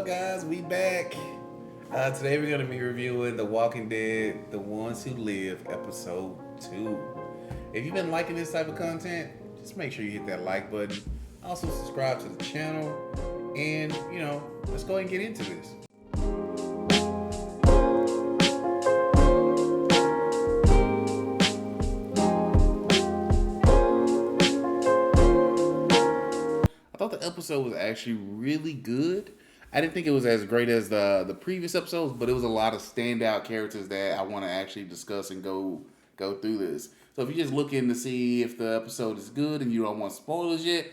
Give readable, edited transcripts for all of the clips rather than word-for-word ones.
guys? We back. Today we're going to be reviewing The Walking Dead, The Ones Who Live, Episode 2. If you've been liking this type of content, just make sure you hit that like button. Also subscribe to the channel. And, let's go ahead and get into this. I thought the episode was actually really good. I didn't think it was as great as the previous episodes, but it was a lot of standout characters that I want to actually discuss and go through this. So if you're just looking to see if the episode is good and you don't want spoilers yet,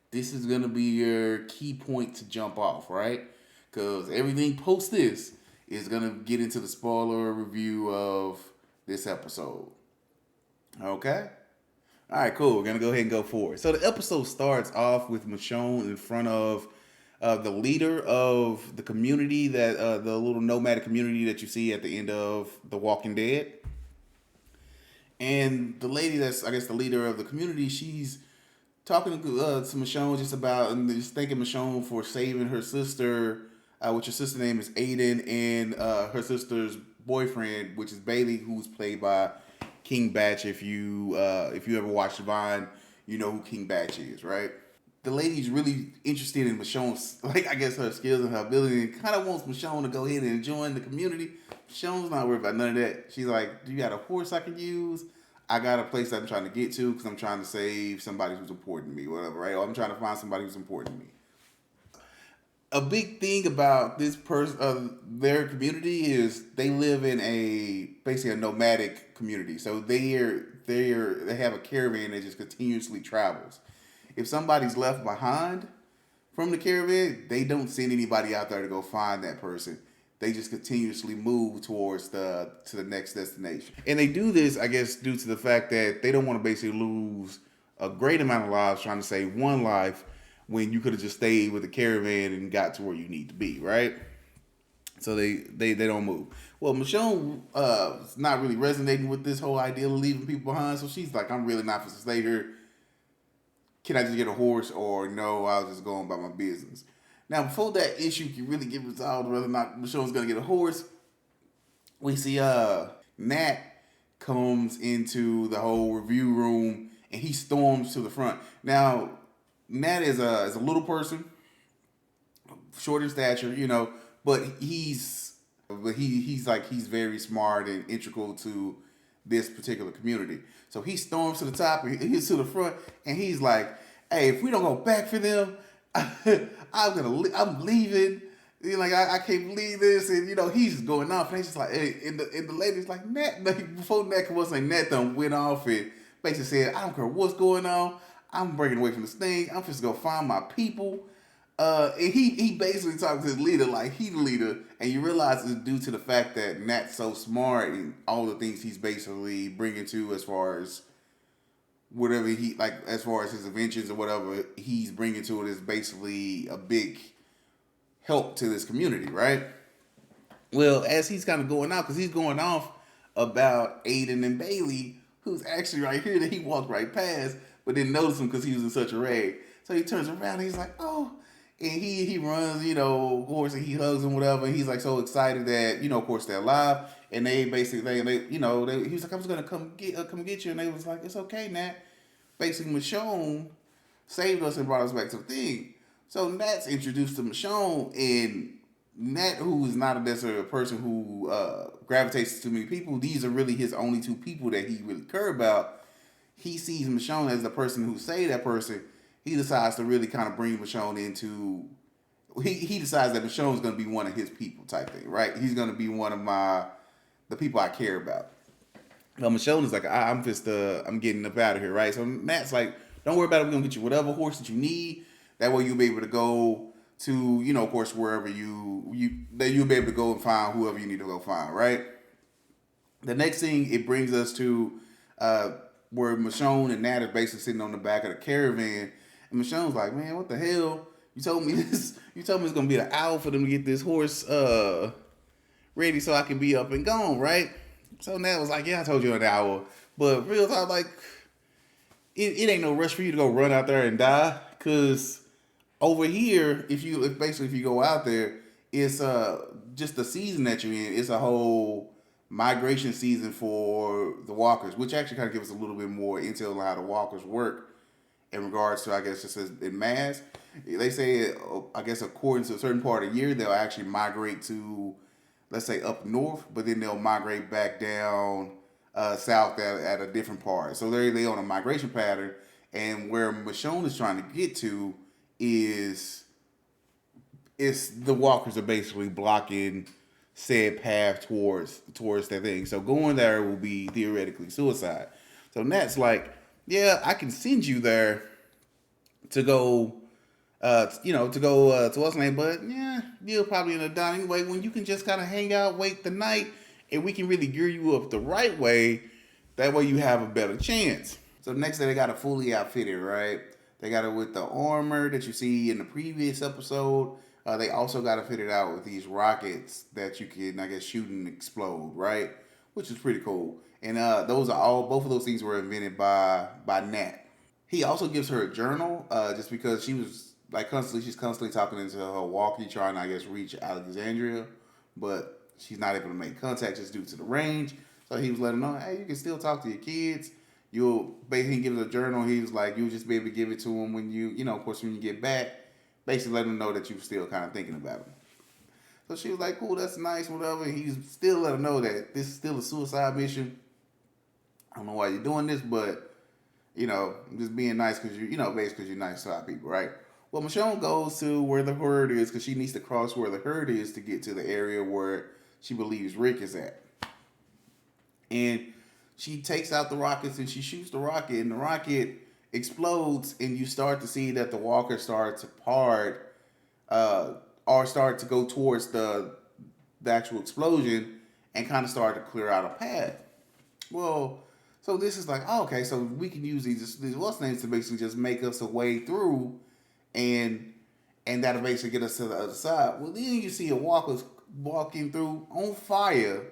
this is gonna be your key point to jump off, right? Because everything post this is gonna get into the spoiler review of this episode. Okay. All right, cool. We're gonna go ahead and go forward. So the episode starts off with Michonne in front of the leader of the community that the little nomadic community that you see at the end of The Walking Dead. And the lady that's, I guess, the leader of the community, she's talking to Michonne just about, and just thanking Michonne for saving her sister, which her sister's name is Aiden, and her sister's boyfriend, which is Bailey, who's played by King Batch. If you ever watched Vine, you know who King Batch is, right? The lady's really interested in Michonne's, I guess, her skills and her ability, and kind of wants Michonne to go ahead and join the community. Michonne's not worried about none of that. She's like, "Do you got a horse I can use? I got a place that I'm trying to get to because I'm trying to save somebody who's important to me, whatever, right? Or I'm trying to find somebody who's important to me." A big thing about this person, their community, is they live in basically a nomadic community. So they have a caravan that just continuously travels. If somebody's left behind from the caravan, they don't send anybody out there to go find that person. They just continuously move towards to the next destination. And they do this, I guess, due to the fact that they don't want to basically lose a great amount of lives trying to save one life when you could have just stayed with the caravan and got to where you need to be, right? So they don't move. Well, Michonne is not really resonating with this whole idea of leaving people behind, so she's like, "I'm really not going to stay here. Can I just get a horse, or no, I'll just go on about my business." Now, before that issue can really get resolved, whether or not Michonne's going to get a horse, we see Nat comes into the whole review room, and he storms to the front. Now, Nat is a little person, short in stature, but he's very smart and integral to this particular community. So he storms to the top and he's to the front, and he's like, "Hey, if we don't go back for them, I'm leaving. I can't believe this." And he's just going off, and he's just like, hey, and the lady's like, "Nat," before Nat could say, Nat done went off and basically said, "I don't care what's going on. I'm breaking away from this thing. I'm just gonna find my people." And he basically talks to his leader like he the leader, and you realize it's due to the fact that Nat's so smart and all the things he's basically bringing to as far as whatever as far as his inventions or whatever he's bringing to it is basically a big help to this community, right? Well, as he's kind of going out, because he's going off about Aiden and Bailey, who's actually right here that he walked right past, but didn't notice him because he was in such a rage. So he turns around and he's like, "Oh." And he runs, of course, and he hugs him, whatever. And he's like so excited that, of course, they're alive. And they basically, he was like, "I was gonna come get you," and they was like, "It's okay, Nat." Basically, Michonne saved us and brought us back to the thing. So Nat's introduced to Michonne, and Nat, who is not necessarily a person who gravitates to too many people, these are really his only two people that he really cares about. He sees Michonne as the person who saved that person. He decides to really kind of bring Michonne into. He decides that Michonne's going to be one of his people type thing, right? He's going to be one of the people I care about. Well, Michonne is like, I'm getting up out of here, right? So Matt's like, "Don't worry about it. We're going to get you whatever horse that you need. That way you'll be able to go to, of course, wherever you'll be able to go and find whoever you need to go find, right?" The next thing, it brings us to where Michonne and Nat are basically sitting on the back of the caravan. And Michonne's like, "Man, what the hell? You told me this. You told me it's gonna be an hour for them to get this horse ready so I can be up and gone, right?" So Nat was like, "Yeah, I told you an hour." But real talk, it ain't no rush for you to go run out there and die. Cause over here, if you go out there, it's just the season that you're in. It's a whole migration season for the walkers, which actually kind of gives us a little bit more intel on how the walkers work in regards to, I guess, just as in mass. They say, I guess, according to a certain part of the year, they'll actually migrate to, let's say, up north, but then they'll migrate back down south at a different part. So they on a migration pattern, and where Michonne is trying to get to is it's the walkers are basically blocking said path towards that thing. So going there will be theoretically suicide. So Nat's like, yeah, I can send you there to go, to what's name, but yeah, you'll probably end up dying anyway. When you can just kind of hang out, wait the night, and we can really gear you up the right way. That way you have a better chance. So next day they got it fully outfitted, right? They got it with the armor that you see in the previous episode. They also got it fitted out with these rockets that you can, I guess, shoot and explode, right? Which is pretty cool. And both of those things were invented by Nat. He also gives her a journal, just because she's constantly talking into her walkie, trying to, I guess, reach Alexandria, but she's not able to make contact just due to the range. So he was letting her know, hey, you can still talk to your kids. You'll basically give her a journal. He was like, you'll just be able to give it to him when of course, when you get back. Basically, let him know that you're still kind of thinking about him. So she was like, cool, that's nice, whatever. And he's still let her know that this is still a suicide mission. I don't know why you're doing this, but just being nice because basically because you're nice to our people, right? Well, Michonne goes to where the herd is because she needs to cross where the herd is to get to the area where she believes Rick is at. And she takes out the rockets and she shoots the rocket, and the rocket explodes, and you start to see that the walkers start to part, or start to go towards the actual explosion and kind of start to clear out a path. Well, so this is like, oh, okay, so we can use these what's names to basically just make us a way through, and that'll basically get us to the other side. Well, then you see a walker walking through on fire,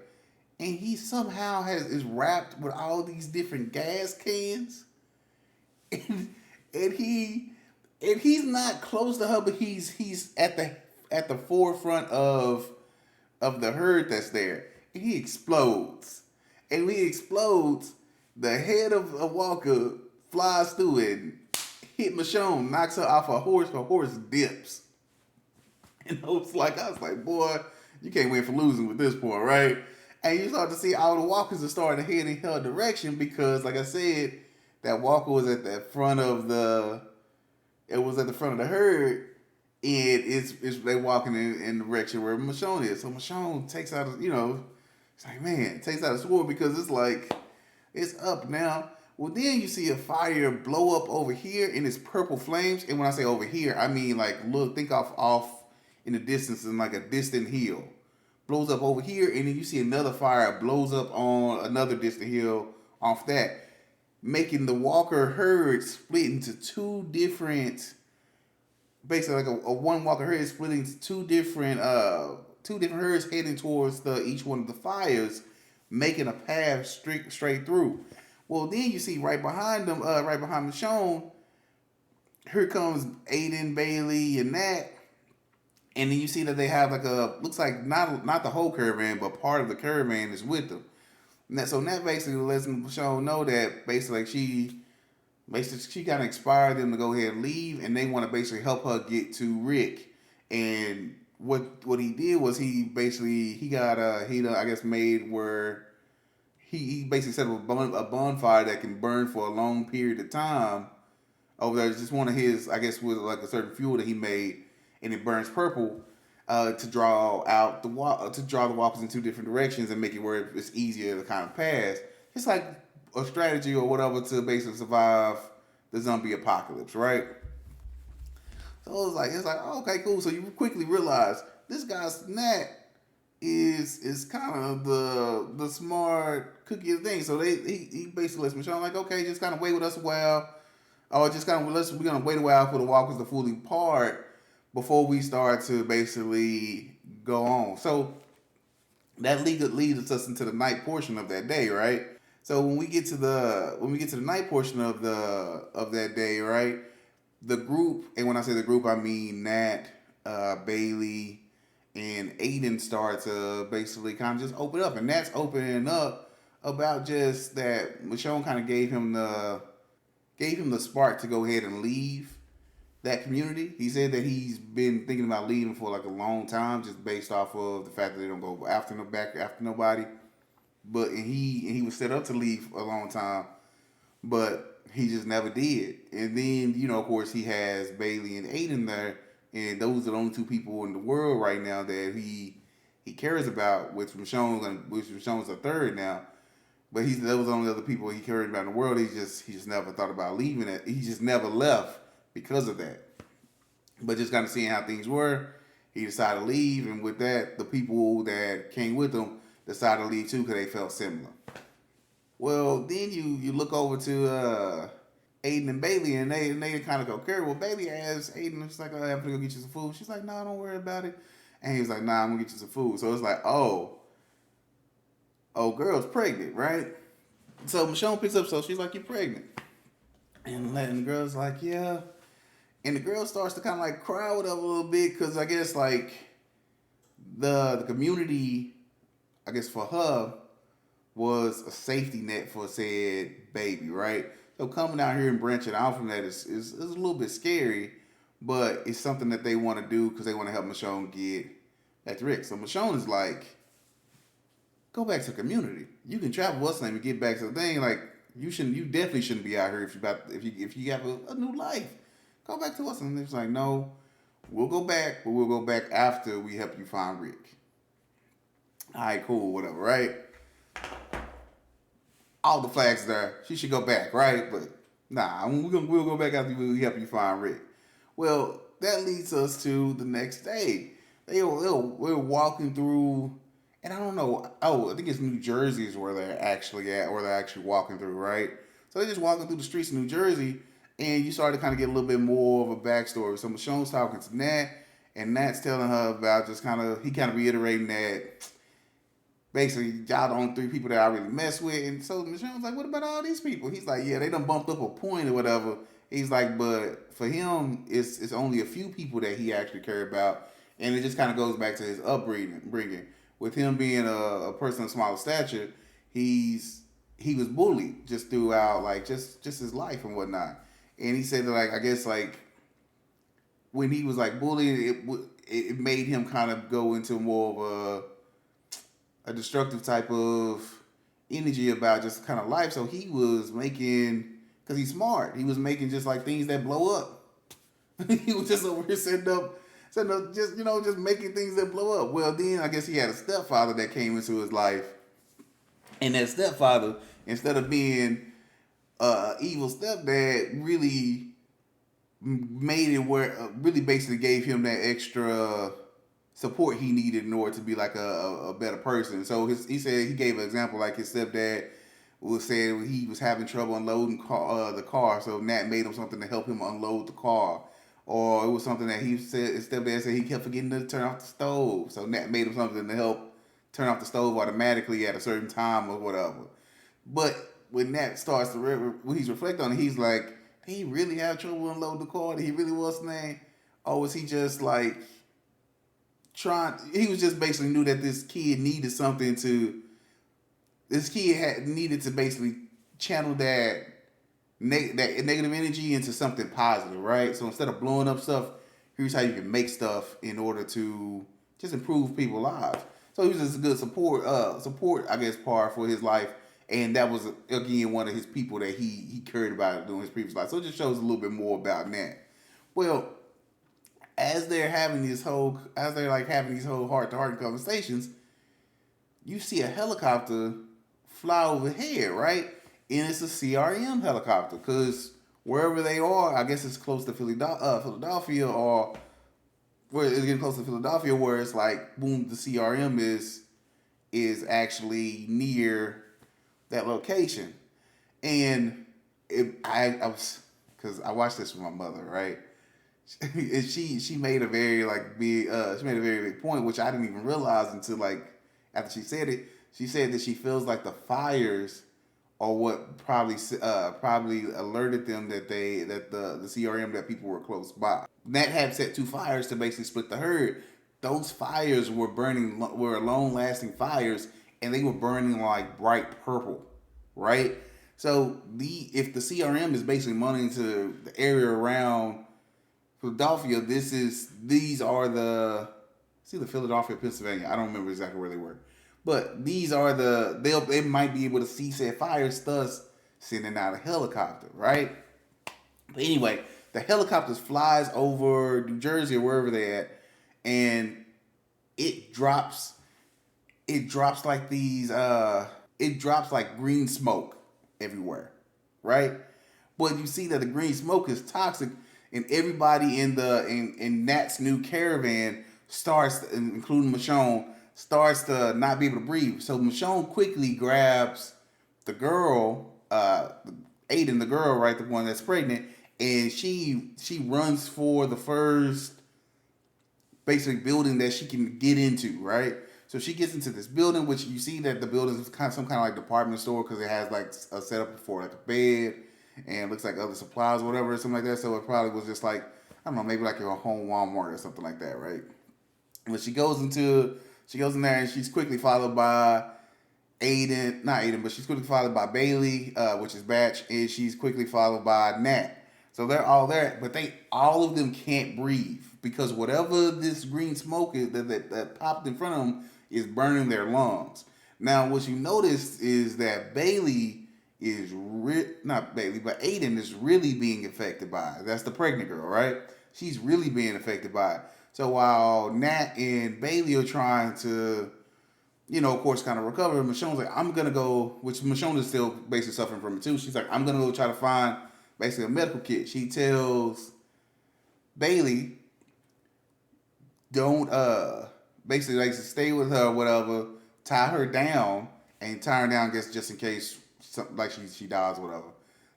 and he somehow is wrapped with all these different gas cans, and and he and he's not close to her, but he's at the forefront of the herd that's there, and he explodes. And when he explodes, the head of a walker flies through it, hit Michonne, knocks her off a horse. Her horse dips. And I was like, boy, you can't win for losing with this point, right? And you start to see all the walkers are starting to head in her direction because, like I said, that walker was at the front of the herd, and it's they walking in the direction where Michonne is. So Michonne takes out it's like, man, takes out a sword because it's like it's up now. Well, then you see a fire blow up over here and it's purple flames. And when I say over here, I mean like look, think off in the distance in like a distant hill. Blows up over here, and then you see another fire blows up on another distant hill off that, making the walker herd split into basically like a one walker herd split into two different herds heading towards each one of the fires, making a path straight through. Well, then you see right behind them, right behind Michonne, here comes Aiden, Bailey, and Nat. And then you see that they have looks like not the whole caravan, but part of the caravan is with them. So Nat basically lets Michonne know that basically she kind of inspired them to go ahead and leave, and they want to basically help her get to Rick. And what he did was he got I guess made where he basically set up a bonfire that can burn for a long period of time over there. It's just one of his, I guess, with like a certain fuel that he made, and it burns purple to draw out to draw the walkers in two different directions and make it where it's easier to kind of pass. It's like a strategy or whatever to basically survive the zombie apocalypse, right? So it's like oh, okay, cool. So you quickly realize this guy's Nat is kind of the smart cookie of the thing. So he basically lets Michonne like, okay, just kind of wait with us a while, or just kind of we're gonna wait a while for the walkers to fully part before we start to basically go on. So that leads us into the night portion of that day, right? So when we get to the night portion of that day, right? The group, and when I say the group, I mean Nat, Bailey, Aiden start to basically kind of just open up, and that's opening up about just that Michonne kind of gave him the spark to go ahead and leave that community. He said that he's been thinking about leaving for like a long time, just based off of the fact that they don't go after no back after nobody. But he was set up to leave a long time, but he just never did. And then of course, he has Bailey and Aiden there, and those are the only two people in the world right now that he cares about. Which Michonne's a third now, but those are the only other people he cared about in the world. He just never thought about leaving it. He just never left because of that. But just kind of seeing how things were, he decided to leave, and with that, the people that came with him decided to leave too because they felt similar. Well, then you look over to Aiden and Bailey, and they kind of go carry. Well, Bailey asks Aiden, she's like, "Oh, I'm gonna go get you some food." She's like, "No, don't worry about it." And he was like, "Nah, I'm gonna get you some food." So it's like, oh, girl's pregnant, right? So Michonne picks up, so she's like, "You're pregnant," and the girl's like, "Yeah." And the girl starts to kind of like cry with her a little bit because I guess like the community, I guess for her, was a safety net for said baby, right? So coming out here and branching out from that is a little bit scary, but it's something that they want to do because they want to help Michonne get back to Rick. So Michonne is like, go back to the community. You can travel what's name and get back to the thing. Like you definitely shouldn't be out here if you have a new life. Go back to us. And it's like, no, we'll go back, but we'll go back after we help you find Rick. All right, cool, whatever, right? All the flags there. She should go back, right? But nah, we'll go back after we help you find Rick. Well, that leads us to the next day. We're walking through, and I don't know. Oh, I think it's New Jersey is where they're actually at, where they're actually walking through, right? So they're just walking through the streets of New Jersey, and you start to kind of get a little bit more of a backstory. So Michonne's talking to Nat, and Nat's telling her about he kind of reiterating that basically y'all the only three people that I really mess with. And so Michonne's like, what about all these people? He's like, yeah, they done bumped up a point or whatever. He's like, but for him, it's only a few people that he actually cared about. And it just kind of goes back to his upbringing. With him being a person of smaller stature, he was bullied just throughout, like, just his life and whatnot. And he said that, like, I guess, like, when he was, like, bullied, it made him kind of go into more of a destructive type of energy about just kind of life. So he was making, because he's smart, he was making just, like, things that blow up. He was just over here setting up, just making things that blow up. Well, then I guess he had a stepfather that came into his life. And that stepfather, instead of being evil stepdad, really made it where really basically gave him that extra support he needed in order to be like a better person. So he said he gave an example, like his stepdad was saying he was having trouble unloading the car, so Nat made him something to help him unload the car. Or it was something that his stepdad said he kept forgetting to turn off the stove, so Nat made him something to help turn off the stove automatically at a certain time or whatever. But when Nat starts when he's reflecting on it, he's like, did he really have trouble unloading the car? Did he really was name? Or was he just like he was just basically knew that this kid needed something to, needed to basically channel that negative energy into something positive, right? So instead of blowing up stuff, here's how you can make stuff in order to just improve people's lives. So he was just a good support, I guess, part for his life, and that was again one of his people that he cared about during his previous life. So it just shows a little bit more about that. Well, as they're having these whole heart to heart conversations, you see a helicopter fly overhead, right? And it's a CRM helicopter because wherever they are, I guess it's close to Philadelphia, or where it's getting close to Philadelphia, where it's like, boom, the CRM is actually near that location. And I was, because I watched this with my mother, right? And she made a very big point, which I didn't even realize until like after she said it. She said that she feels like the fires are what probably alerted them that the CRM, that people were close by. Nat had set two fires to basically split the herd. those fires were long lasting fires, and they were burning like bright purple, right? So the if the CRM is basically monitoring to the area around Philadelphia, these are the it's either Philadelphia, Pennsylvania. I don't remember exactly where they were, but these are they might be able to see said fires, thus sending out a helicopter, right? But anyway, the helicopter flies over New Jersey or wherever they're at, and it drops it drops like these it drops like green smoke everywhere, right? But you see that the green smoke is toxic, and everybody in Nat's new caravan starts, including Michonne, starts to not be able to breathe. So Michonne quickly grabs the girl, Aiden, the girl, right, the one that's pregnant, and she runs for the first basically building that she can get into, right? So she gets into this building, which you see that the building is kind of some kind of like department store because it has like a setup for like a bed and looks like other supplies or whatever, or something like that. So it probably was just like, I don't know, maybe like a home Walmart or something like that, right? But she goes in there and she's quickly followed by Aiden, not Aiden, but she's quickly followed by Bailey, which is Batch, and she's quickly followed by Nat. So they're all there, but they all of them can't breathe because whatever this green smoke is that popped in front of them is burning their lungs. Now, what you notice is that Bailey is not Bailey, but Aiden is really being affected by it. That's the pregnant girl, right? She's really being affected by it. So while Nat and Bailey are trying to, of course, kind of recover, Michonne's like, I'm gonna go, which Michonne is still basically suffering from it too. She's like, I'm gonna go try to find basically a medical kit. She tells Bailey, don't basically like stay with her or whatever, tie her down and tie her down, I guess just in case something like she dies or whatever.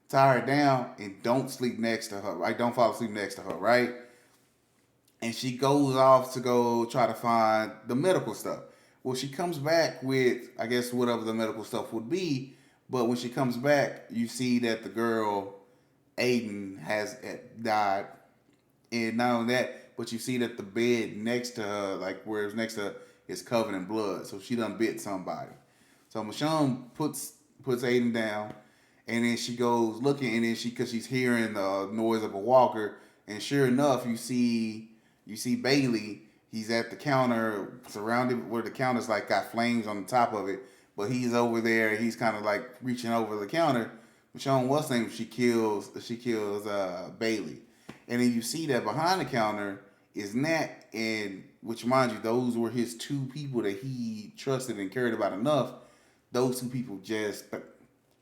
Tie her down and don't sleep next to her, right? Don't fall asleep next to her, right? And she goes off to go try to find the medical stuff. Well, she comes back with, I guess, whatever the medical stuff would be. But when she comes back, you see that the girl, Aiden, has died. And not only that, but you see that the bed next to her, like where it's next to her, is covered in blood. So she done bit somebody. So Michonne puts Aiden down, and then she goes looking, and then because she's hearing the noise of a walker, and sure enough, you see Bailey. He's at the counter, surrounded where the counter's like got flames on the top of it, but he's over there. He's kind of like reaching over the counter. Michonne, what's name? She kills Bailey, and then you see that behind the counter is Nat, and which mind you, those were his two people that he trusted and cared about enough. Those two people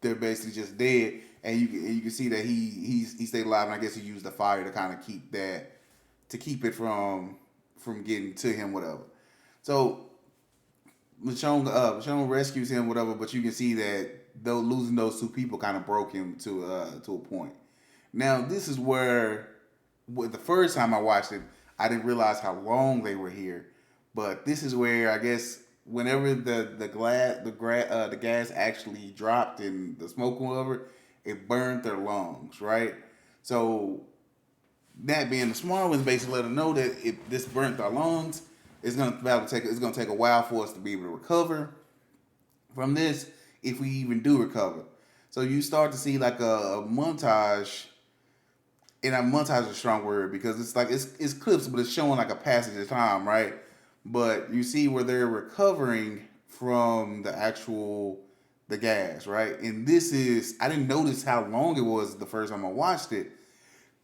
they're basically just dead, and you can see that he stayed alive, and I guess he used the fire to kind of keep it from getting to him, whatever. So Michonne rescues him, whatever, but you can see that though losing those two people kind of broke him to a point. Now this is where the first time I watched it, I didn't realize how long they were here, but this is where I guess whenever the gas actually dropped in the smoke or whatever, it burned their lungs, right? So that being the smart ones basically let them know that if this burnt our lungs, it's gonna take a while for us to be able to recover from this if we even do recover. So you start to see like a montage, and a montage is a strong word because it's like it's clips, but it's showing like a passage of time, right? But you see where they're recovering from the gas, right? And this is I didn't notice how long it was the first time I watched it,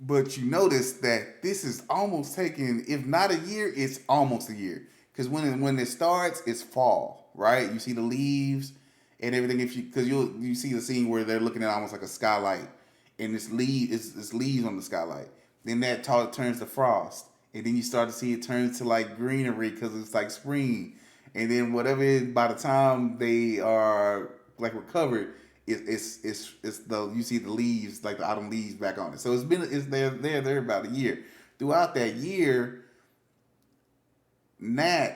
but you notice that this is almost taking, if not a year, it's almost a year. Because when it starts, it's fall, right? You see the leaves and everything. Because you see the scene where they're looking at almost like a skylight, and it's leaves on the skylight. Then that turns to frost, and then you start to see it turn to like greenery because it's like spring, and then whatever it is, by the time they are like recovered, it's the you see the leaves like the autumn leaves back on it. So it's there about a year. Throughout that year, Nat,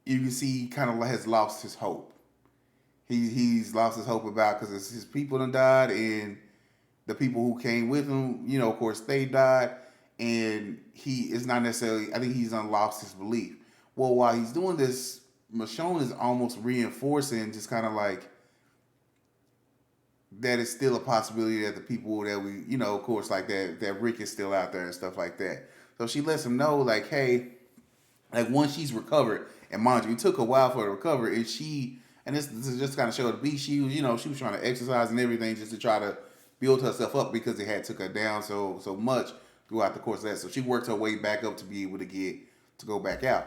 you can see kind of has lost his hope. He's lost his hope about because his people done died, and the people who came with him, of course, they died, and he is not necessarily. I think he's lost his belief. Well, while he's doing this, Michonne is almost reinforcing, just kind of like that it's still a possibility that the people that we, of course, like that Rick is still out there and stuff like that. So she lets him know, like, hey, like once she's recovered, and mind you, it took a while for her to recover, and this is just kind of show the beat. She was trying to exercise and everything just to try to build herself up because it had took her down so much throughout the course of that. So she worked her way back up to be able to go back out.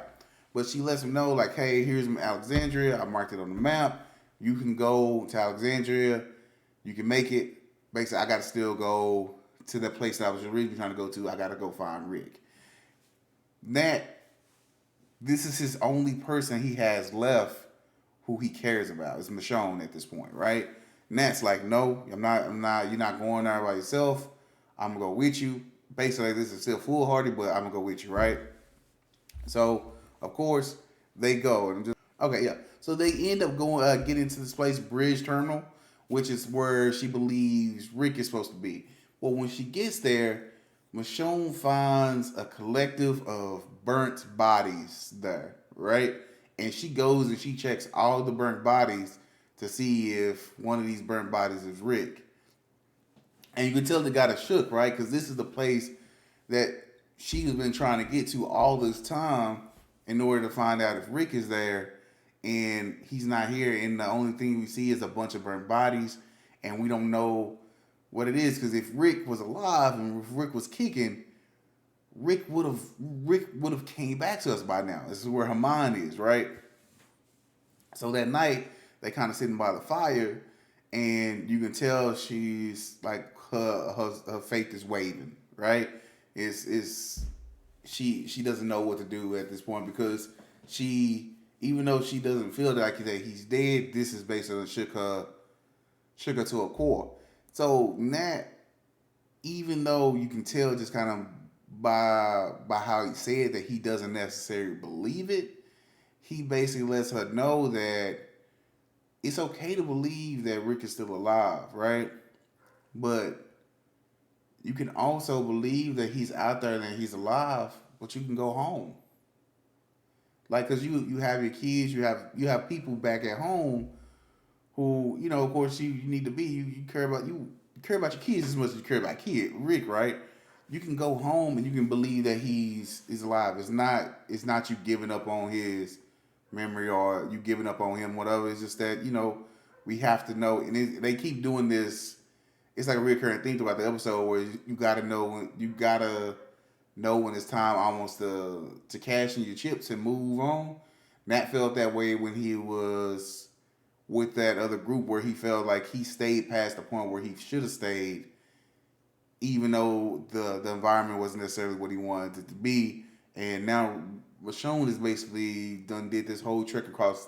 But she lets him know, like, hey, here's Alexandria. I marked it on the map. You can go to Alexandria. You can make it. Basically, I got to still go to the place that I was originally trying to go to. I got to go find Rick. Nat, this is his only person he has left who he cares about. It's Michonne at this point, right? Nat's like, no, I'm not. You're not going there by yourself. I'm gonna go with you. Basically, this is still foolhardy, but I'm gonna go with you, right? So, of course, they go and just okay, yeah. So they end up going getting to this place, Bridge Terminal, which is where she believes Rick is supposed to be. Well, when she gets there, Michonne finds a collective of burnt bodies there, right? And she goes and she checks all the burnt bodies to see if one of these burnt bodies is Rick. And you can tell the guy that shook, right? Because this is the place that she has been trying to get to all this time in order to find out if Rick is there. And he's not here. And the only thing we see is a bunch of burnt bodies. And we don't know what it is. Because if Rick was alive and if Rick was kicking, Rick would have came back to us by now. This is where her mind is, right? So that night, they kind of sitting by the fire, and you can tell she's like her faith is waving, right? Is she doesn't know what to do at this point because she, even though she doesn't feel like that he's dead, this is basically shook her to a core. So Nat, even though you can tell just kind of by how he said that he doesn't necessarily believe it, he basically lets her know that it's okay to believe that Rick is still alive, right? But you can also believe that he's out there and that he's alive, but you can go home. Like, cause you have your kids, you have people back at home who, of course you need to be you care about your kids as much as you care about Rick, right? You can go home and you can believe that he's alive. It's not you giving up on his memory or you giving up on him, whatever. It's just that we have to know, and they keep doing this. It's like a recurring theme throughout the episode where you gotta know when it's time almost to cash in your chips and move on. Nat felt that way when he was with that other group where he felt like he stayed past the point where he should have stayed, even though the environment wasn't necessarily what he wanted it to be. And now Michonne is basically did this whole trek across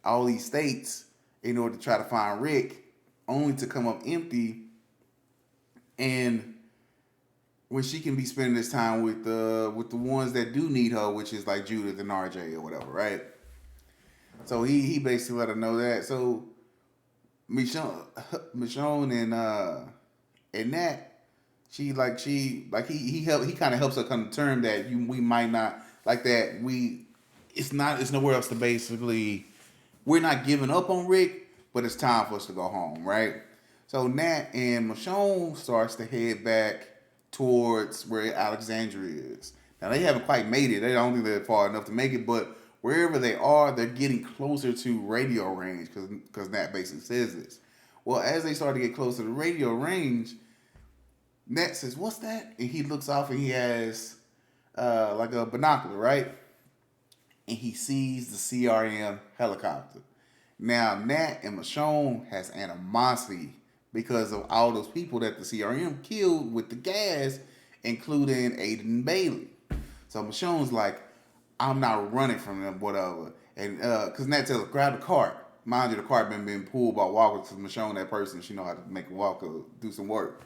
all these states in order to try to find Rick, only to come up empty. And when she can be spending this time with the ones that do need her, which is like Judith and RJ or whatever, right? So he basically let her know that. So Michonne and Nat, he kind of helps her come to term that we might not like that it's nowhere else to basically, we're not giving up on Rick, but it's time for us to go home, right? So Nat and Michonne starts to head back towards where Alexandria is. Now they haven't quite made it. They don't think they're far enough to make it, but wherever they are, they're getting closer to radio range because Nat basically says this. Well, as they start to get closer to radio range, Nat says, "What's that?" And he looks off and he has like a binocular, right? And he sees the CRM helicopter. Now, Nat and Michonne has animosity because of all those people that the CRM killed with the gas, including Aiden Bailey. So Michonne's like, I'm not running from them, whatever. And because Nat tells her, grab the cart. Mind you, the cart been pulled by Walker to Michonne, that person. She know how to make Walker do some work.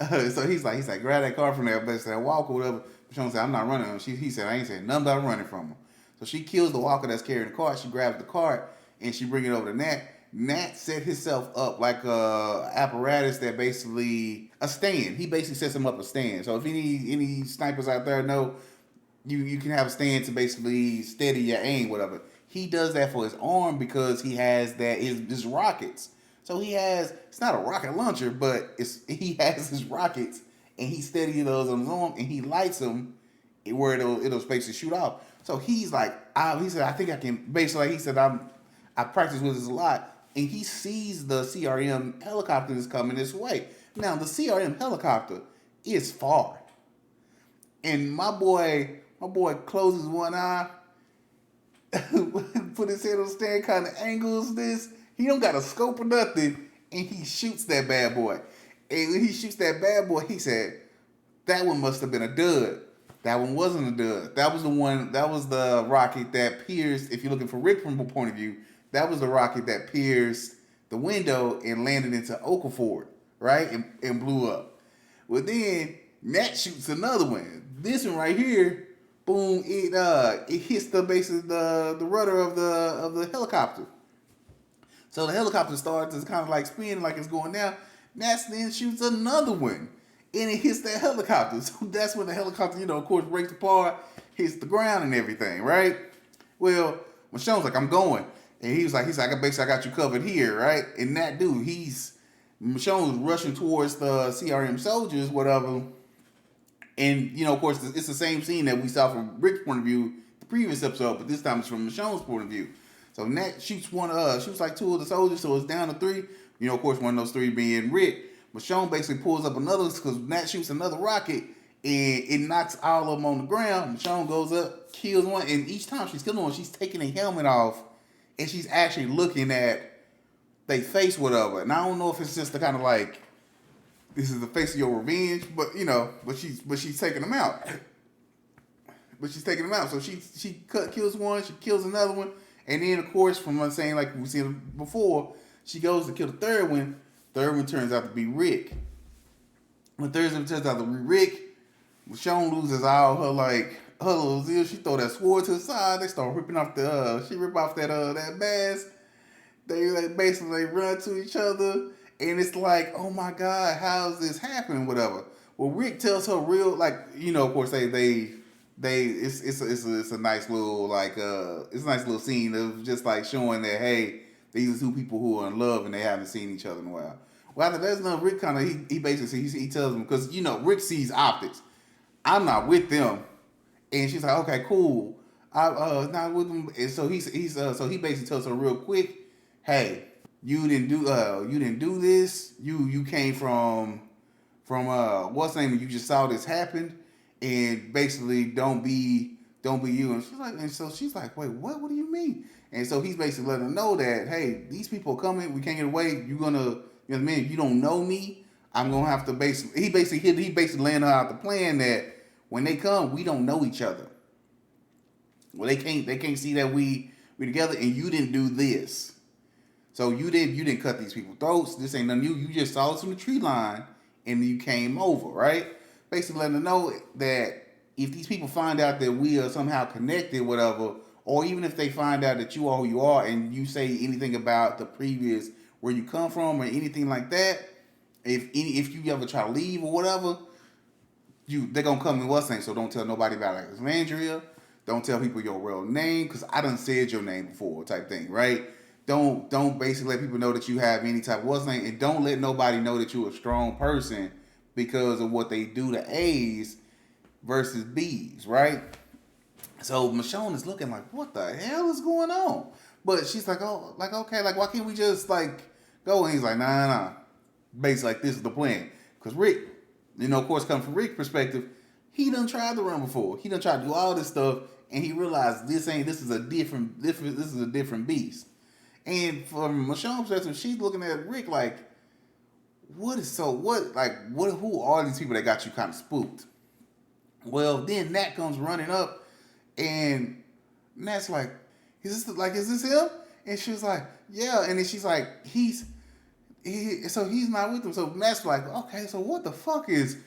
So he's like, grab that cart from there, but say Walker, whatever. Michonne said, I'm not running from him. He said, I ain't saying nothing about running from him. So she kills the walker that's carrying the cart. She grabs the cart and she bring it over to Nat. Nat set himself up like a apparatus that basically a stand. He basically sets him up a stand. So if any snipers out there know, you can have a stand to basically steady your aim, whatever. He does that for his arm because he has that his rockets. So he has it's not a rocket launcher, but he has his rockets and he steady those on his arm and he lights them where it'll basically shoot off. So he's like, he said, I think I can basically he said I practice with this a lot, and he sees the CRM helicopter is coming this way. Now the CRM helicopter is far, and my boy closes one eye, put his head on stand, kind of angles this. He don't got a scope or nothing, and he shoots that bad boy. And when he shoots that bad boy, he said, that one must have been a dud. That one wasn't a dud. That was the one. That was the rocket that pierced. If you're looking for Rick from a point of view, that was the rocket that pierced the window and landed into Okafor, right, and blew up. Well, then Nat shoots another one. This one right here, boom! It hits the base of the rudder of the helicopter. So the helicopter starts to kind of like spin like it's going down. Nat then shoots another one, and it hits that helicopter. So that's when the helicopter, of course, breaks apart, hits the ground and everything, right? Well, Michonne's like, I'm going. And he's like, I got you covered here, right? And that dude, Michonne's rushing towards the CRM soldiers, whatever. And, of course, it's the same scene that we saw from Rick's point of view the previous episode, but this time it's from Michonne's point of view. So Nat shoots like two of the soldiers, so it's down to three. Of course, one of those three being Rick. Michonne basically pulls up another because Nat shoots another rocket and it knocks all of them on the ground. Michonne goes up, kills one, and each time she's killing one, she's taking a helmet off and she's actually looking at their face, whatever. And I don't know if it's just the kind of like, this is the face of your revenge, but but she's taking them out. But she's taking them out. So she kills one, she kills another one, and then of course, from what I'm saying, like we've seen before, she goes to kill the third one. Third one turns out to be Rick. When third one turns out to be Rick, Michonne loses all her little zeal. She throw that sword to the side. They start ripping off she rip off that mask. They basically run to each other, and it's like, oh my God, how's this happening? Whatever. Well, Rick tells her real of course it's a nice little it's a nice little scene of just like showing that, hey, these are two people who are in love and they haven't seen each other in a while. Well, after that's enough, Rick kind of he basically he tells them because Rick sees optics. I'm not with them, and she's like, okay, cool. I not with them, and so so he basically tells her real quick, hey, you didn't do this. You came from what's the name? You just saw this happen, and basically don't be you. And she's like, wait, what? What do you mean? And so he's basically letting her know that, hey, these people are coming. We can't get away. You're gonna, what I mean? You don't know me. I'm gonna have to He basically laying out the plan that when they come, we don't know each other. Well, they can't see that we together, and you didn't do this. So you didn't cut these people's throats. This ain't nothing new. You just saw us from the tree line, and you came over, right? Basically letting them know that if these people find out that we are somehow connected, whatever, or even if they find out that you are who you are and you say anything about the previous where you come from or anything like that, if you ever try to leave or whatever, they're gonna come in what's name. So don't tell nobody about Alexandria. Don't tell people your real name because I done said your name before, type thing, right? Don't basically let people know that you have any type of what's name, and don't let nobody know that you're a strong person because of what they do to A's versus B's, right? So Michonne is looking like, what the hell is going on? But she's like, oh, like, okay, like, why can't we just, like, go? And he's like, nah. Basically, like, this is the plan. Because Rick, of course, coming from Rick's perspective, he done tried to run before. He done tried to do all this stuff, and he realized this is a different beast. And from Michonne's perspective, she's looking at Rick like, who are these people that got you kind of spooked? Well, then Nat comes running up, and Nat's like, is this him? And she's like, yeah. And then she's like, so he's not with them. So Nat's like, okay, so what the fuck is,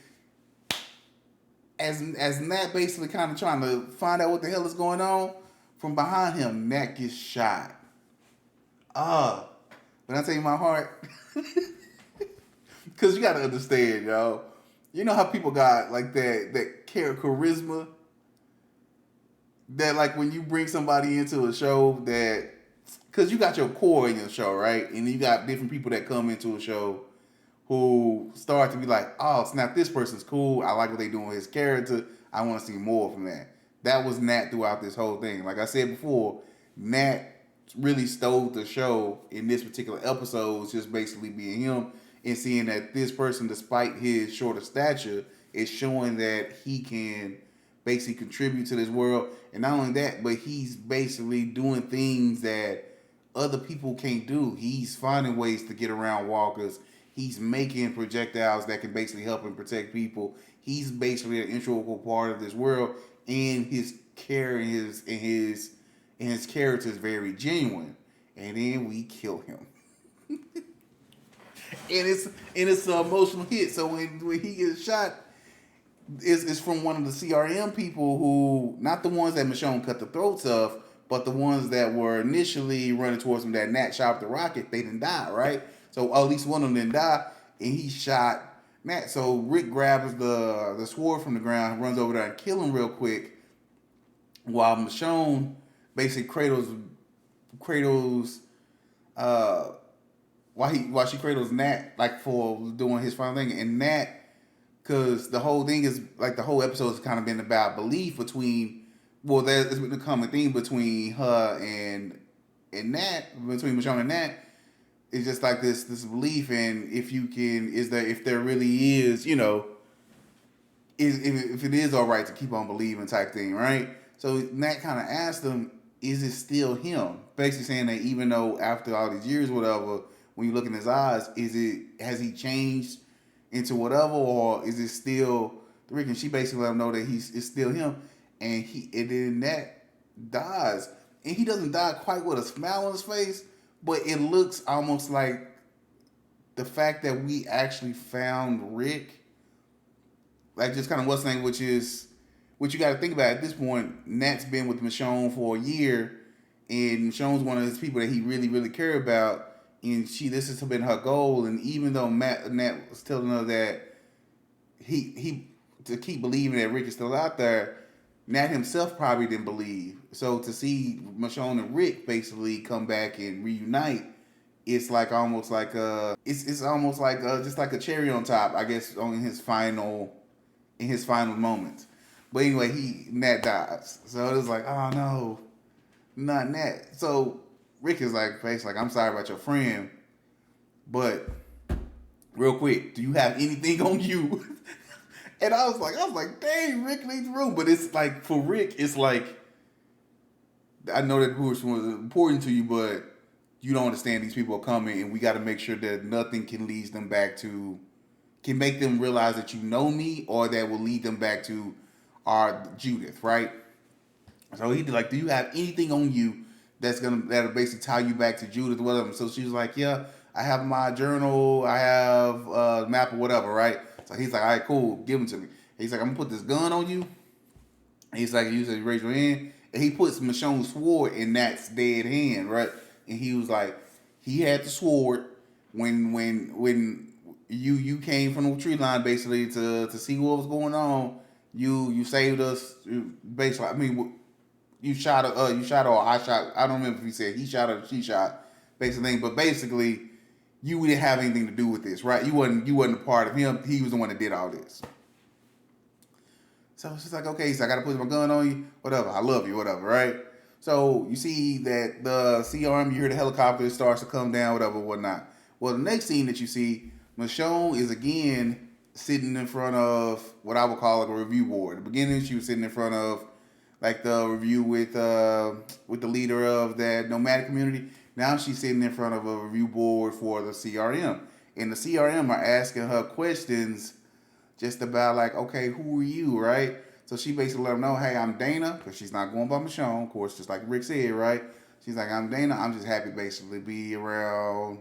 as Nat basically kind of trying to find out what the hell is going on, from behind him, Nat gets shot. When I tell you my heart, because you got to understand, yo. You know how people got like that charisma, that like when you bring somebody into a show that, because you got your core in your show, right? And you got different people that come into a show who start to be like, oh snap, this person's cool. I like what they doing with his character. I want to see more from that. That was Nat throughout this whole thing. Like I said before, Nat really stole the show in this particular episode, was just basically being him and seeing that this person, despite his shorter stature, is showing that he can basically contribute to this world. And not only that, but he's basically doing things that other people can't do. He's finding ways to get around walkers. He's making projectiles that can basically help and protect people. He's basically an integral part of this world, and his care and his character is very genuine. And then we kill him, and it's an emotional hit. So when he gets shot, it's from one of the CRM people who, not the ones that Michonne cut the throats of, but the ones that were initially running towards him that Nat shot the rocket. They didn't die, right? So at least one of them didn't die, and he shot Nat. So Rick grabs the sword from the ground, runs over there and kill him real quick, while Michonne basically cradles uh while she cradles Nat like for doing his final thing, and Nat, because the whole thing is like the whole episode has kind of been about belief between, well, there's been a common theme between her and Nat, between Michonne and Nat. It's just like this belief, and if you can, if there really is, if it is all right to keep on believing type thing, right? So Nat kind of asked him, is it still him? Basically saying that even though after all these years, whatever, when you look in his eyes, has he changed into whatever, or is it still Rick? And she basically let him know that it's still him, and then Nat dies, and he doesn't die quite with a smile on his face, but it looks almost like the fact that we actually found Rick, like just kind of what's name, which is what you got to think about at this point. Nat's been with Michonne for a year, and Michonne's one of his people that he really, really cared about, and this has been her goal. And even though Nat was telling her that he to keep believing that Rick is still out there, Nat himself probably didn't believe. So to see Michonne and Rick basically come back and reunite, it's like almost like it's almost like just like a cherry on top, I guess, on his final moments. But anyway, Nat dies. So it was like, oh no, not Nat. So Rick is like, basically like, I'm sorry about your friend, but real quick, do you have anything on you? And I was like, dang, Rick leaves the room. But it's like, for Rick, it's like, I know that Bruce was important to you, but you don't understand these people are coming, and we got to make sure that nothing can lead them back to, can make them realize that you know me, or that will lead them back to our Judith, right? So he did like, do you have anything on you that'll basically tie you back to Judith, whatever? So she was like, yeah, I have my journal, I have a map or whatever, right? So he's like, all right, cool, give them to me. He's like, I'm gonna put this gun on you. And he's like, you said raise your hand, and he puts Michonne's sword in Nat's dead hand, right? And he was like, he had the sword when you came from the tree line basically to see what was going on. You saved us basically. I mean, you shot or I shot. I don't remember if he said he shot or she shot, basically. But basically, you didn't have anything to do with this, right? You wasn't a part of him. He was the one that did all this. So it's just like, okay, so I got to put my gun on you, whatever. I love you, whatever, right? So you see that the CRM, you hear the helicopter starts to come down, whatever, whatnot. Well, the next scene that you see, Michonne is again sitting in front of what I would call like a review board. At the beginning, she was sitting in front of like the review with the leader of that nomadic community. Now she's sitting in front of a review board for the CRM, and the CRM are asking her questions just about like, okay, who are you, right? So she basically let them know, hey, I'm Dana, because she's not going by Michonne, of course, just like Rick said, right? She's like, I'm Dana. I'm just happy basically to be around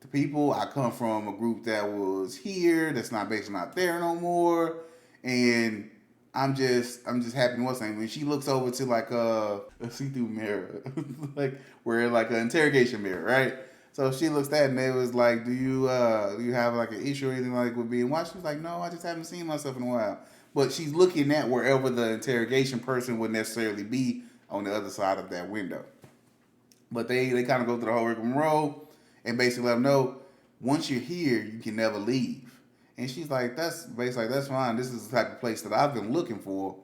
the people. I come from a group that was here, that's not basically not there no more, and I'm just happy. What's name? When she looks over to like a see-through mirror, like where like an interrogation mirror, right? So she looks at it and they was like, do you have like an issue or anything like with being watched? She was like, no, I just haven't seen myself in a while. but she's looking at wherever the interrogation person would necessarily be on the other side of that window. But they kind of go through the whole rigmarole and basically let them know once you're here, you can never leave. And she's like, that's basically like, that's fine. This is the type of place that I've been looking for.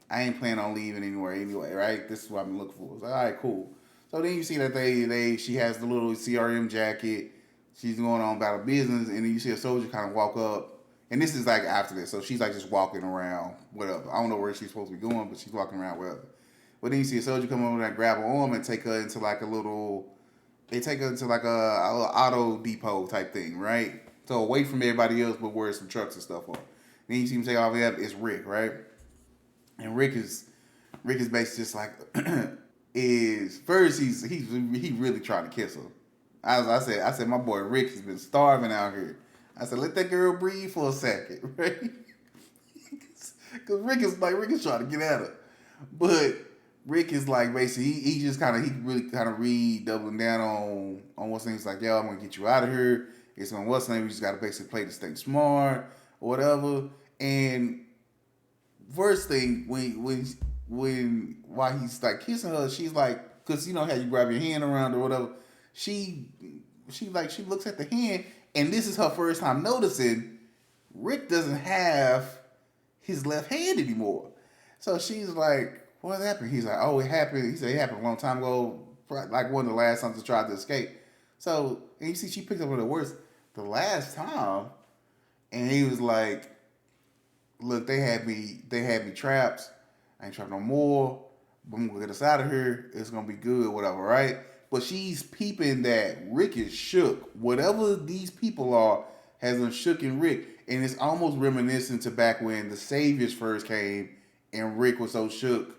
I ain't planning on leaving anywhere anyway, right? This is what I'm looking for. It's like, all right, cool. So then you see that she has the little CRM jacket. She's going on about her business, and then you see a soldier kind of walk up, and this is like after this. So she's like just walking around, whatever. I don't know where she's supposed to be going, but she's walking around wherever. But then you see a soldier come over and grab her arm and take her into like a little. They take her into like a little auto depot type thing, right? So away from everybody else, but where some trucks and stuff are. Then you see him say, "Oh yeah, it's Rick, right?" And Rick is basically just like is first he really trying to kiss her. I said my boy Rick has been starving out here. I said let that girl breathe for a second, right? Because Rick is trying to get at her, but Rick is like basically he just kind of he really kind of doubling down on what's things like, yo, I'm gonna get you out of here. It's on what's name. We just gotta basically play this thing smart or whatever. And first thing while he's like kissing her, she's like, because you know how you grab your hand around or whatever. She looks at the hand, and this is her first time noticing Rick doesn't have his left hand anymore. So she's like, what happened? He's like, oh, it happened. He said it happened a long time ago, like one of the last times I tried to escape. So, and you see she picked up one of the words, the last time, and he was like, look, they had me trapped. I ain't trapped no more. I'm gonna get us out of here. It's gonna be good, whatever, right? But she's peeping that Rick is shook. Whatever these people are has them shook in Rick. And it's almost reminiscent to back when the Saviors first came and Rick was so shook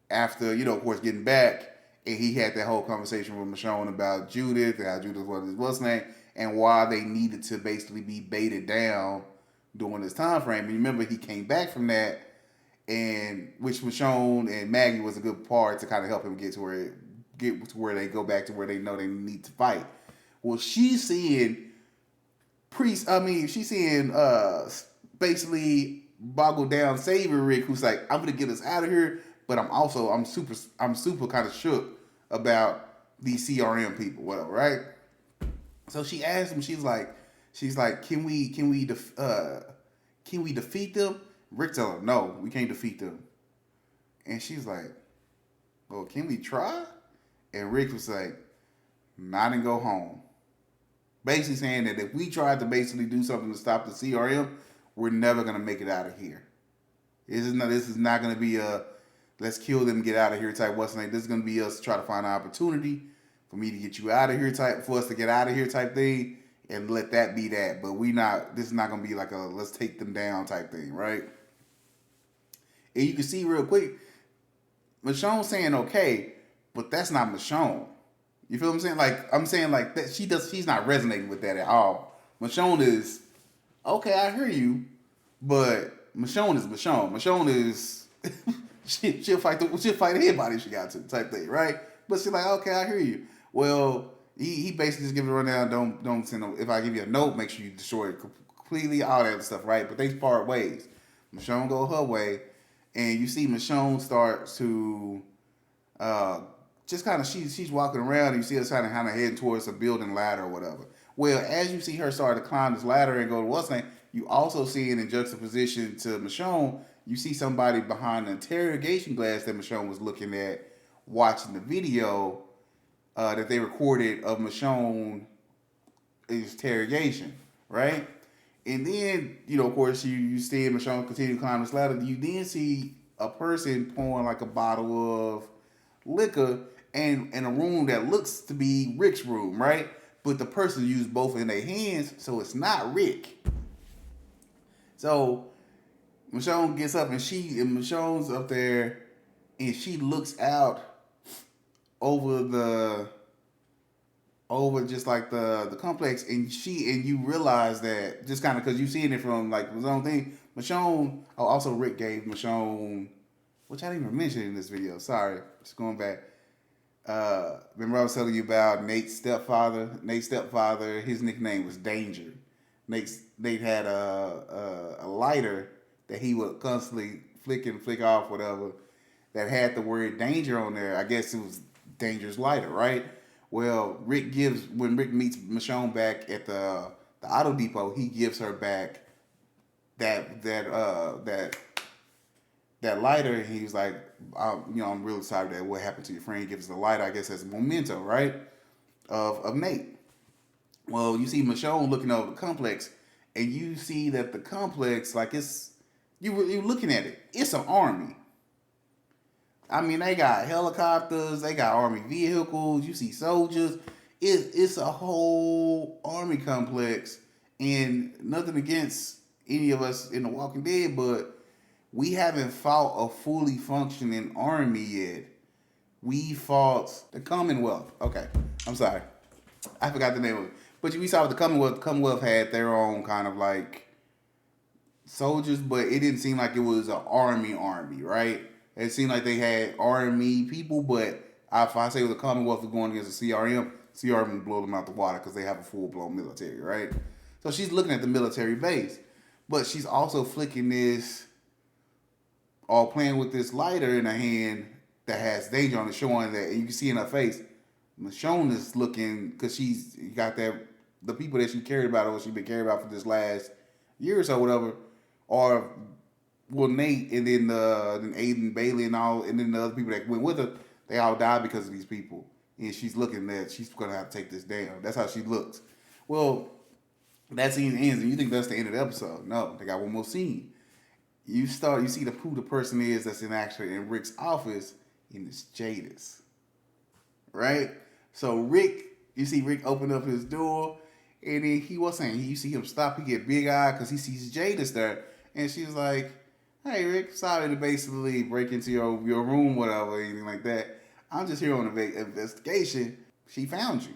after, you know, of course, getting back. And he had that whole conversation with Michonne about Judith and how Judith was his what's name and why they needed to basically be baited down during this time frame. And remember, he came back from that, and which Michonne and Maggie was a good part to kind of help him get to where they go back to where they know they need to fight. Well, she's seeing basically boggled down Savior Rick, who's like, I'm gonna get us out of here, but I'm super kind of shook about these CRM people, whatever, right? So she asked him, she's like, can we defeat them? Rick tell her, no, we can't defeat them. And she's like, well, can we try? And Rick was like, not and go home. Basically saying that if we tried to basically do something to stop the CRM, we're never gonna make it out of here. This is not gonna be a let's kill them, get out of here type what's name. This is gonna be us try to find an opportunity for me to get you out of here type, for us to get out of here type thing, and let that be that. But this is not gonna be like a let's take them down type thing, right? And you can see real quick, Michonne saying okay, but that's not Michonne. You feel what I'm saying? Like I'm saying like that she's not resonating with that at all. Michonne is okay, I hear you, but Michonne is Michonne. Michonne is she'll fight anybody she got to type thing, right? But she's like, okay, I hear you. Well, he basically just give it a rundown. Don't send them. If I give you a note, make sure you destroy it completely, all that stuff, right? But they part ways. Michonne go her way, and you see Michonne starts to just kind of she's walking around, and you see her kind of heading towards a building ladder or whatever. Well, as you see her start to climb this ladder and go to what's name, you also see it in juxtaposition to Michonne. You see somebody behind the interrogation glass that Michonne was looking at, watching the video that they recorded of Michonne's interrogation, right? And then, you know, of course, you see Michonne continue to climb this ladder. You then see a person pouring like a bottle of liquor in a room that looks to be Rick's room, right? But the person used both in their hands, so it's not Rick. So Michonne gets up and Michonne's up there and she looks out over just like the complex, and you realize that just kind of because you've seen it from like his own thing. Michonne, also Rick gave Michonne, which I didn't even mention in this video. Sorry, just going back. Remember I was telling you about Nate's stepfather. Nate's stepfather, his nickname was Danger. Nate had a lighter that he would constantly flick off, whatever, that had the word danger on there. I guess it was Danger's lighter, right? Well, when Rick meets Michonne back at the auto depot, he gives her back that lighter, and he was like, I'm really sorry that what happened to your friend. He gives us the lighter, I guess, as a memento, right, of Nate. Well, you see Michonne looking over the complex, and you see that the complex, like you're looking at it, it's an army. I mean, they got helicopters, they got army vehicles. You see soldiers. It's a whole army complex, and nothing against any of us in The Walking Dead, but we haven't fought a fully functioning army yet. We fought the Commonwealth. Okay, I'm sorry, I forgot the name of it. But we saw the Commonwealth. The Commonwealth had their own kind of like soldiers, but it didn't seem like it was an army, right? It seemed like they had army people, but if I say the Commonwealth was going against the CRM would blow them out the water because they have a full blown military, right? So she's looking at the military base, but she's also flicking this, or playing with this lighter in her hand that has danger on it, showing that, and you can see in her face, Michonne is looking, because she's got the people that she cared about, or she's been caring about for this last year or so, whatever, or Nate, and then Aiden, Bailey, and all, and then the other people that went with her, they all died because of these people. And she's looking at, she's gonna have to take this down. That's how she looks. Well, that scene ends, and you think that's the end of the episode. No, they got one more scene. You see who the person is that's in Rick's office, and it's Jadis, right? So you see Rick open up his door, and then you see him stop. He get big eyed because he sees Jadis there, and she's like, "Hey Rick, sorry to basically break into your room, whatever, anything like that. I'm just here on an investigation. She found you."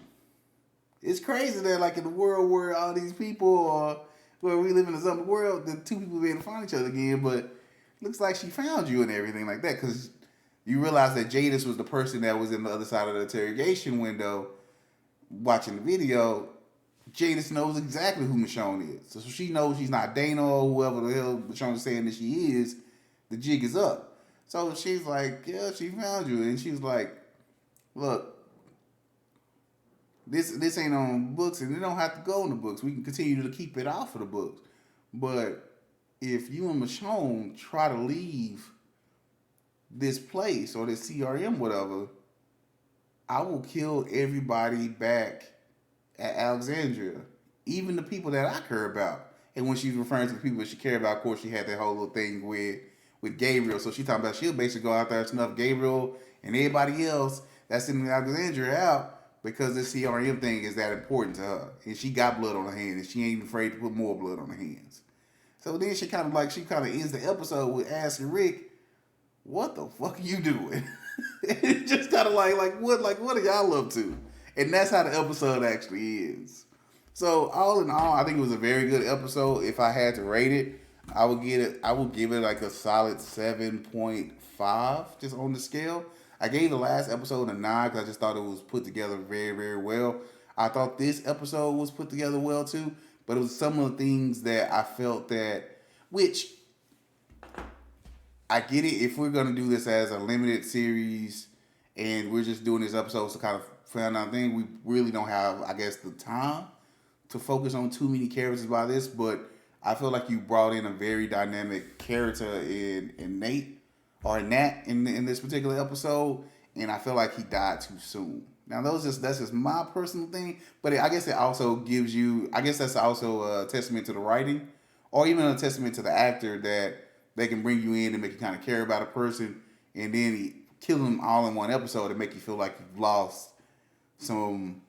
It's crazy that, like, in the world where all these people are, where we live in a zombie world, the two people be able to find each other again, but looks like she found you and everything like that, because you realize that Jadis was the person that was in the other side of the interrogation window watching the video. Jadis knows exactly who Michonne is. So she knows she's not Dana or whoever the hell Michonne is saying that she is. The jig is up. So she's like, yeah, she found you. And she's like, look, this ain't on books, and it don't have to go on the books. We can continue to keep it off of the books. But if you and Michonne try to leave this place or this CRM, whatever, I will kill everybody back at Alexandria, even the people that I care about. And when she's referring to the people that she cared about, of course, she had that whole little thing with Gabriel. So she's talking about she'll basically go out there and snuff Gabriel and everybody else that's in Alexandria out, because this CRM thing is that important to her. And she got blood on her hands, and she ain't afraid to put more blood on her hands. So then she kind of ends the episode with asking Rick, "What the fuck are you doing?" It's just kind of like what are y'all up to? And that's how the episode actually is. So all in all, I think it was a very good episode. If I had to rate it, I would give it like a solid 7.5 just on the scale. I gave the last episode a 9 because I just thought it was put together very, very well. I thought this episode was put together well too, but it was some of the things that I felt which I get it, if we're going to do this as a limited series and we're just doing these episodes to kind of find out things, we really don't have, I guess, the time to focus on too many characters by this, but I feel like you brought in a very dynamic character in Nate, or Nat, in this particular episode, and I feel like he died too soon. Now, that's just my personal thing, but I guess it also gives you, I guess that's also a testament to the writing, or even a testament to the actor, that they can bring you in and make you kind of care about a person, and then kill them all in one episode and make you feel like you've lost something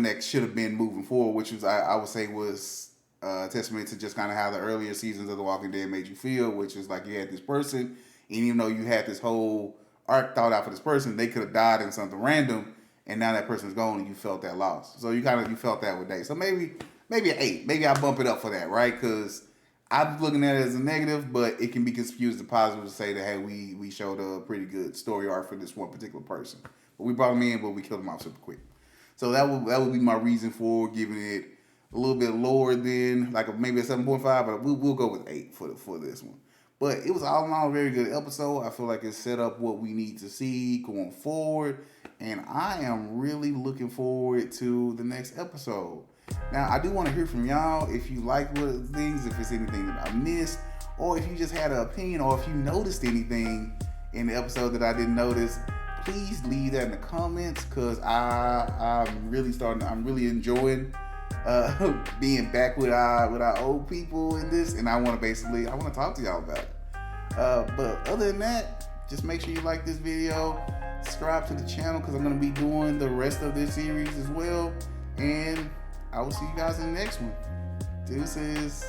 that should have been moving forward, which was, I would say, was a testament to just kind of how the earlier seasons of The Walking Dead made you feel, which is like you had this person, and even though you had this whole arc thought out for this person, they could have died in something random, and now that person's gone, and you felt that loss. So you felt that with Nate. So maybe an 8. Maybe I bump it up for that, right? Because I'm looking at it as a negative, but it can be confused as positive to say that, hey, we showed a pretty good story arc for this one particular person. But we brought him in, but we killed him off super quick. So that would be my reason for giving it a little bit lower than like maybe a 7.5, but we'll go with 8 for this one. But it was all in all a very good episode. I feel like it set up what we need to see going forward, and I am really looking forward to the next episode. Now, I do want to hear from y'all if you like what things, if it's anything that I missed, or if you just had an opinion, or if you noticed anything in the episode that I didn't notice. Please leave that in the comments, because I'm really enjoying being back with our old people in this, and I want to talk to y'all about it. But other than that, just make sure you like this video, subscribe to the channel, because I'm going to be doing the rest of this series as well, and I will see you guys in the next one. Deuces.